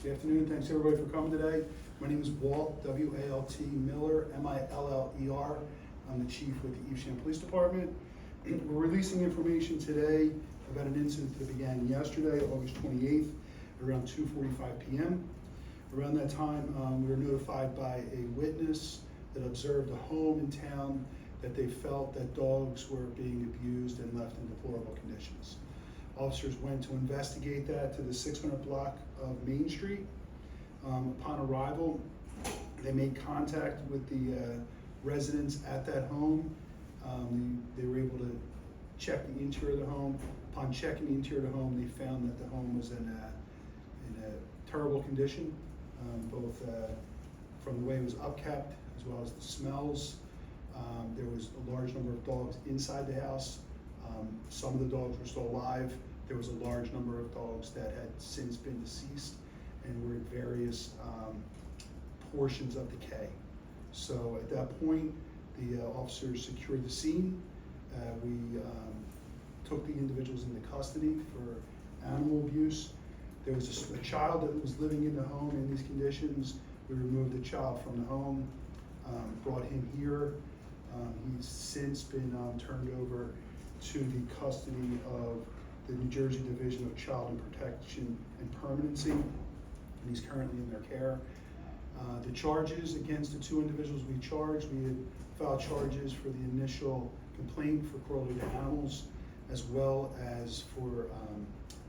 Good afternoon, thanks everybody for coming today. My name is Walt, W-A-L-T Miller, M-I-L-L-E-R. I'm the chief with the Evesham Police Department. We're releasing information today about an incident that began yesterday, August 28th, around 2:45 p.m. Around that time, we were notified by a witness that observed a home in town that they felt that dogs were being abused and left in deplorable conditions. Officers went to investigate that to the 600 block of Main Street. Upon arrival, they made contact with the residents at that home. They were able to check the interior of the home. Upon checking the interior of the home, they found that the home was in a terrible condition, both from the way it was upkept as well as the smells. There was a large number of dogs inside the house. Some of the dogs were still alive. There was a large number of dogs that had since been deceased and were in various portions of decay. So at that point, the officers secured the scene. We took the individuals into custody for animal abuse. There was a child that was living in the home in these conditions. We removed the child from the home, brought him here. He's since been turned over to the custody of the New Jersey Division of Child and Protection and Permanency, and he's currently in their care. The charges against the two individuals we charged, we had filed charges for the initial complaint for cruelty to animals, as well as for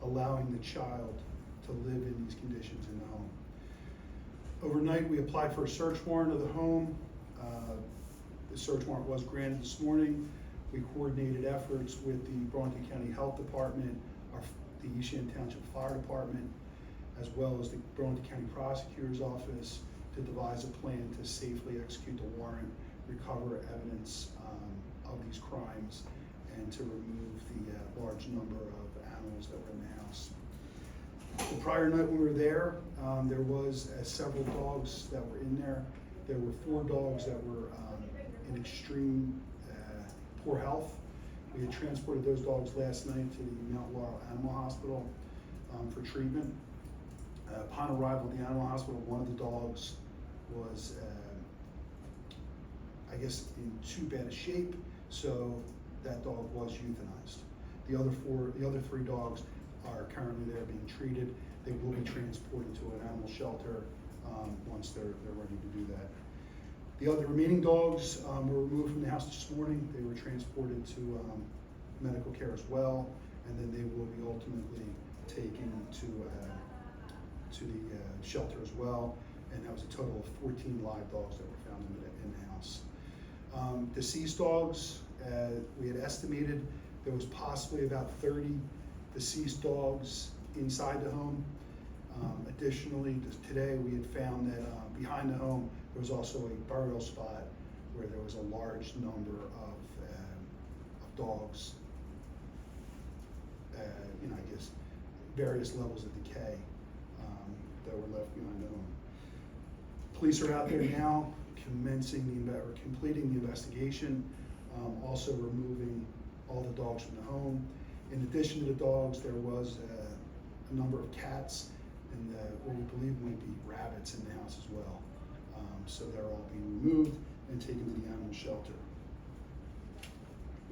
allowing the child to live in these conditions in the home. Overnight, we applied for a search warrant of the home. The search warrant was granted this morning. We coordinated efforts with the Burlington County Health Department, the Evesham Township Fire Department, as well as the Burlington County Prosecutor's Office to devise a plan to safely execute the warrant, recover evidence of these crimes, and to remove the large number of animals that were in the house. The prior night when we were there, there was several dogs that were in there. There were 4 dogs that were in extreme poor health. We had transported those dogs last night to the Mount Laurel Animal Hospital for treatment. Upon arrival at the animal hospital, one of the dogs was, I guess, in too bad a shape, so that dog was euthanized. The other 3 dogs are currently there being treated. They will be transported to an animal shelter once they're ready to do that. The remaining dogs were removed from the house this morning. They were transported to medical care as well, and then they will be ultimately taken to the shelter as well. And that was a total of 14 live dogs that were found in the house. Deceased dogs, we had estimated there was possibly about 30 deceased dogs inside the home. Additionally, today we had found that behind the home there was also a burial spot where there was a large number of dogs, I guess various levels of decay that were left behind the home. Police are out there now completing the investigation, also removing all the dogs from the home. In addition to the dogs, there was a number of cats and what we believe might be rabbits in the house as well. So they're all being removed and taken to the animal shelter.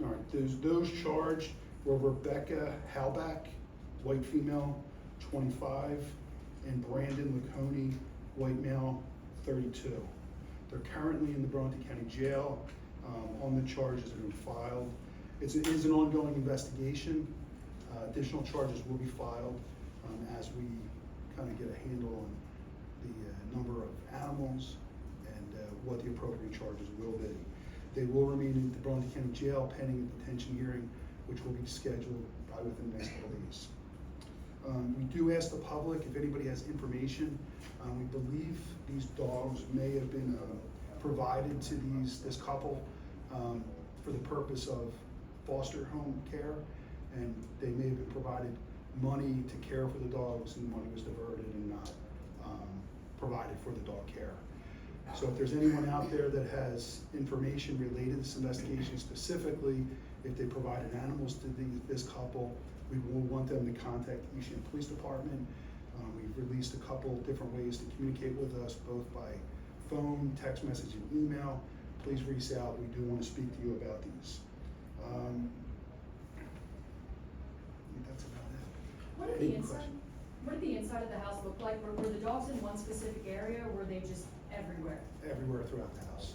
All right, those charged were Rebecca Halbach, white female, 25, and Brandon Laconi, white male, 32. They're currently in the Burlington County Jail on the charges that have been filed. It is an ongoing investigation. Additional charges will be filed as we kind of get a handle on the number of animals and what the appropriate charges will be. They will remain in the Burlington County Jail pending a detention hearing, which will be scheduled probably within the next couple of days. We do ask the public if anybody has information. We believe these dogs may have been provided to this couple for the purpose of foster home care, and they may have been provided money to care for the dogs, and money was diverted and not provided for the dog care. So if there's anyone out there that has information related to this investigation, specifically if they provided animals to this couple, we will want them to contact the Evesham Police Department We've released a couple different ways to communicate with us, both by phone, text message, and email. Please reach out. We do want to speak to you about these. I think that's about it. What did the inside of the house look like? Were the dogs in one specific area, or were they just everywhere? Everywhere throughout the house.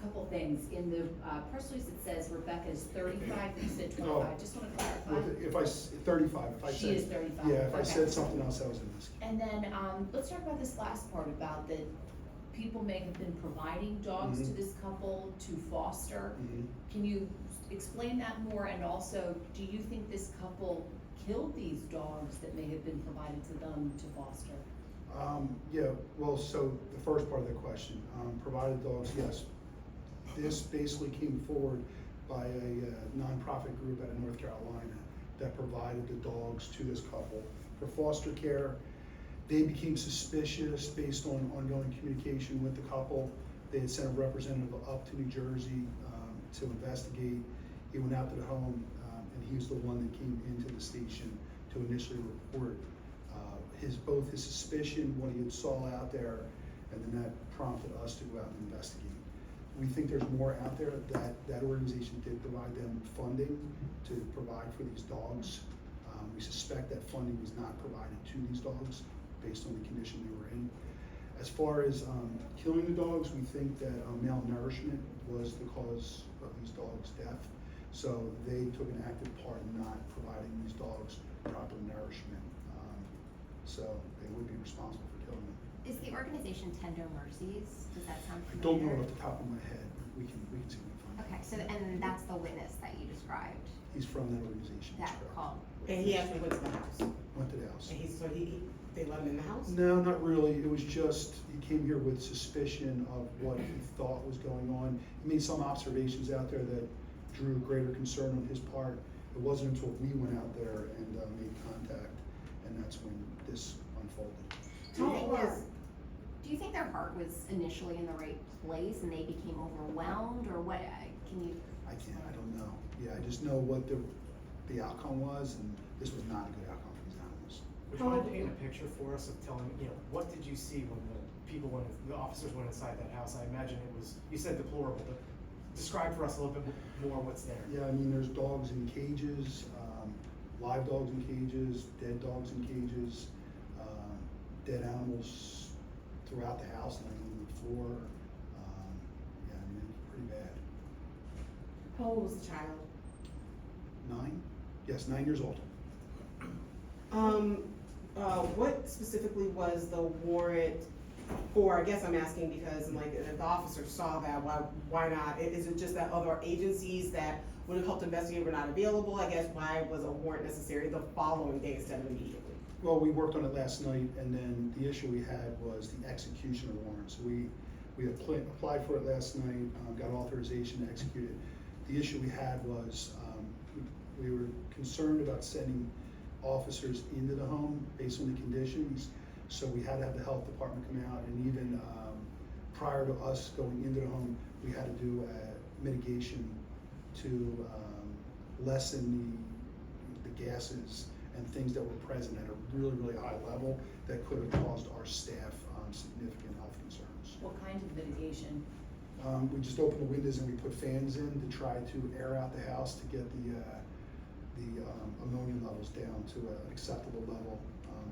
Couple things. In the press release, it says Rebecca is 35, you said 25. Oh. Just want to clarify. Well, if I 35, if I She said is 35. yeah, if I Okay. said something else, that was a mistake. And then let's talk about this last part about that people may have been providing dogs to this couple to foster. Can you explain that more? And also, do you think this couple killed these dogs that may have been provided to them to foster? Yeah, well, so the first part of the question, provided dogs, yes. This basically came forward by a nonprofit group out of North Carolina that provided the dogs to this couple for foster care. They became suspicious based on ongoing communication with the couple. They had sent a representative up to New Jersey to investigate. He went out to the home, and he was the one that came into the station to initially report both his suspicion, what he had saw out there, and then that prompted us to go out and investigate. We think there's more out there. That organization did provide them funding to provide for these dogs. We suspect that funding was not provided to these dogs based on the condition they were in. As far as killing the dogs, we think that malnourishment was the cause of these dogs' death. So they took an active part in not providing these dogs proper nourishment. So they would be responsible for killing them. Is the organization Tender Mercies? Does that sound I don't familiar? know off the top of my head. We can see what we can find. Okay, so and that's the witness that you described. He's from that organization. That that's correct. called. And he actually went to the house. Went to the house. And they let him in the house? No, not really. It was just, he came here with suspicion of what he thought was going on. He made some observations out there that drew greater concern on his part. It wasn't until we went out there and made contact, and that's when this unfolded. Do you think their heart was initially in the right place and they became overwhelmed, or what? Can you? I don't know. Yeah, I just know what the outcome was, and this was not a good outcome for these animals. Would you mind painting a picture for us of telling, what did you see when the officers went inside that house? I imagine it was, you said deplorable, but describe for us a little bit more what's there. Yeah, I mean, there's dogs in cages, live dogs in cages, dead dogs in cages, dead animals throughout the house, laying on the floor. Yeah, I mean, it's pretty bad. How old was the child? 9? Yes, 9 years old. What specifically was the warrant for? I guess I'm asking because if the officer saw that, why not? Is it just that other agencies that would have helped investigate were not available? I guess why was a warrant necessary the following day instead of immediately? Well, we worked on it last night, and then the issue we had was the execution of the warrant. So we applied for it last night, got authorization to execute it. The issue we had was we were concerned about sending officers into the home based on the conditions. So we had to have the health department come out, and even prior to us going into the home, we had to do a mitigation to lessen the gases and things that were present at a really, really high level that could have caused our staff significant health concerns. What kind of mitigation? We just opened the windows and we put fans in to try to air out the house to get the ammonia levels down to an acceptable level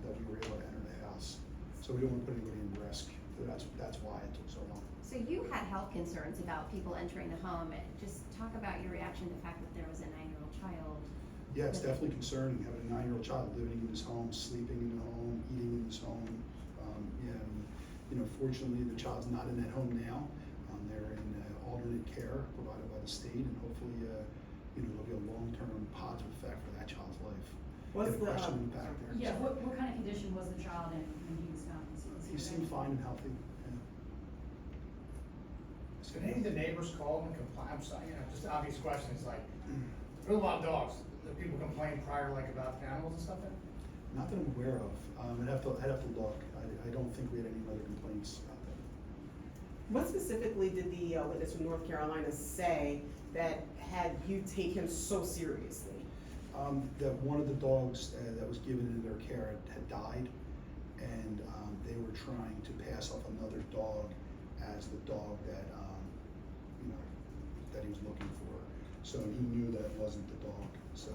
that we were able to enter the house. So we don't want to put anybody in risk. So that's why it took so long. So you had health concerns about people entering the home. Just talk about your reaction to the fact that there was a 9-year-old child. Yeah, it's definitely concerning having a 9-year-old child living in this home, sleeping in the home, eating in this home. Fortunately, the child's not in that home now. They're in alternate care provided by the state, and hopefully, there'll be a long-term positive effect for that child's life. What's the impact there? Yeah, what kind of condition was the child in when he was found? He seemed fine and healthy. Yeah. Did any of the neighbors call and complain? I'm sorry, just obvious questions like, there are a lot of dogs. Do people complain prior, about the animals and stuff there? Not that I'm aware of. I'd have to look. I don't think we had any other complaints about that. What specifically did the witness from North Carolina say that had you take him so seriously? That one of the dogs that was given into their care had died, and they were trying to pass off another dog as the dog that, that he was looking for. So he knew that it wasn't the dog, so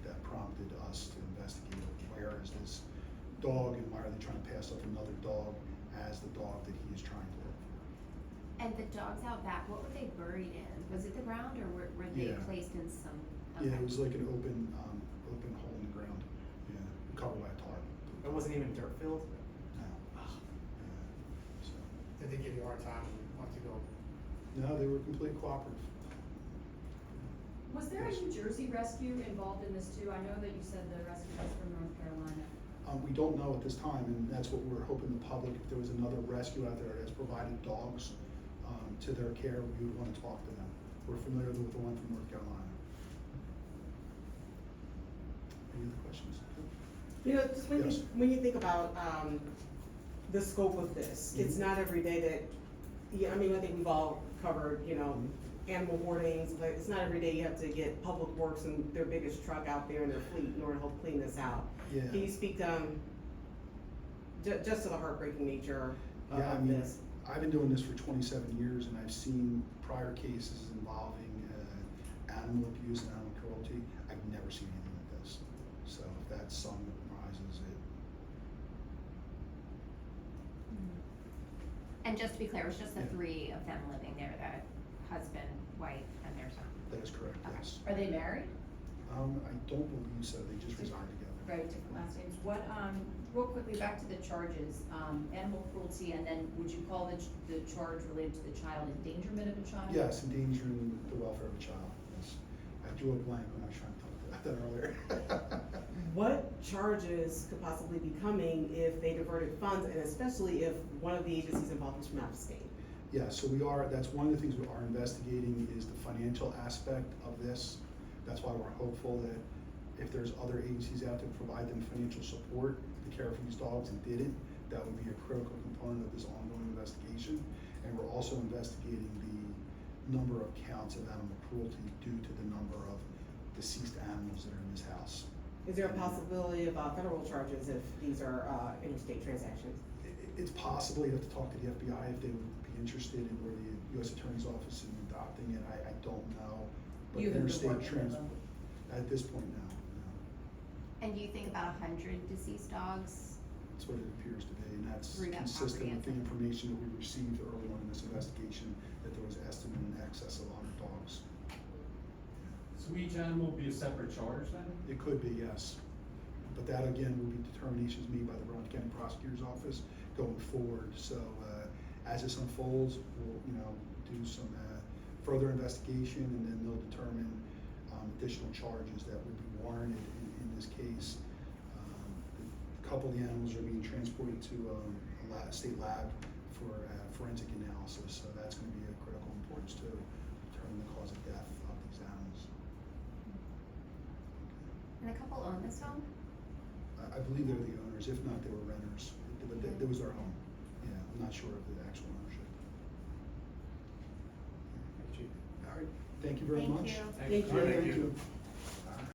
that prompted us to investigate where is this dog and why are they trying to pass off another dog as the dog that he is trying to look for. And the dogs out back, what were they buried in? Was it the ground or were they Yeah. placed in some? Yeah, okay. it was like an open hole in the ground, yeah, covered by a tarp. It wasn't even dirt filled? No. Yeah, so. Did they give you a hard time when you went to go? No, they were completely cooperative. Was there a New Jersey rescue involved in this too? I know that you said the rescue was from North Carolina. We don't know at this time, and that's what we're hoping the public, if there was another rescue out there that has provided dogs to their care, we would want to talk to them. We're familiar with the one from North Carolina. Any other questions? You know, just Yes. when you think about, the scope of this, it's Mhm. not every day that, yeah, I mean, I think we've all covered, animal hoardings, but it's not every day you have to get Public Works and their biggest truck out there in their fleet in order to help clean this out. Yeah. Can you speak, just to the heartbreaking nature Yeah, I of mean, this? I've been doing this for 27 years, and I've seen prior cases involving animal abuse and animal cruelty. I've never seen anything like this. So if that summarizes it. And just to be clear, it was just the Yeah. three of them living there, the husband, wife, and their son. That is correct, Okay. yes. Are they married? I don't believe so. They just reside together. Right, different last names. What, real quickly, back to the charges, animal cruelty, and then would you call the charge related to the child endangerment of a child? Yes, endangering the welfare of a child, yes. I drew a blank when I was trying to talk about that earlier. What charges could possibly be coming if they diverted funds, and especially if one of the agencies involved was from out of state? Yeah, so that's one of the things we are investigating is the financial aspect of this. That's why we're hopeful that if there's other agencies out there to provide them financial support to care for these dogs and didn't, that would be a critical component of this ongoing investigation. And we're also investigating the number of counts of animal cruelty due to the number of deceased animals that are in this house. Is there a possibility of federal charges if these are interstate transactions? It's possible. You have to talk to the FBI if they would be interested in, or the U.S. Attorney's Office in adopting it. I don't know. But You haven't been interstate working with them? at this point, no. And do you think about 100 deceased dogs? That's what it appears to be, and that's Through that consistent with the comprehensive. information that we received early on in this investigation, that there was estimate in excess of 100 dogs. So each animal will be a separate charge then? It could be, yes. But that again will be determinations made by the Rowan County Prosecutor's Office going forward. So as this unfolds, we'll do some further investigation, and then they'll determine additional charges that would be warranted in this case. A couple of the animals are being transported to a state lab for forensic analysis, so that's going to be of critical importance to determine the cause of death of these animals. And the couple own this home? I believe they're the owners. If not, they were renters. But it was their home. Yeah, I'm not sure of the actual ownership. All right. Thank you very Thank much. you. Thank you. Thank you.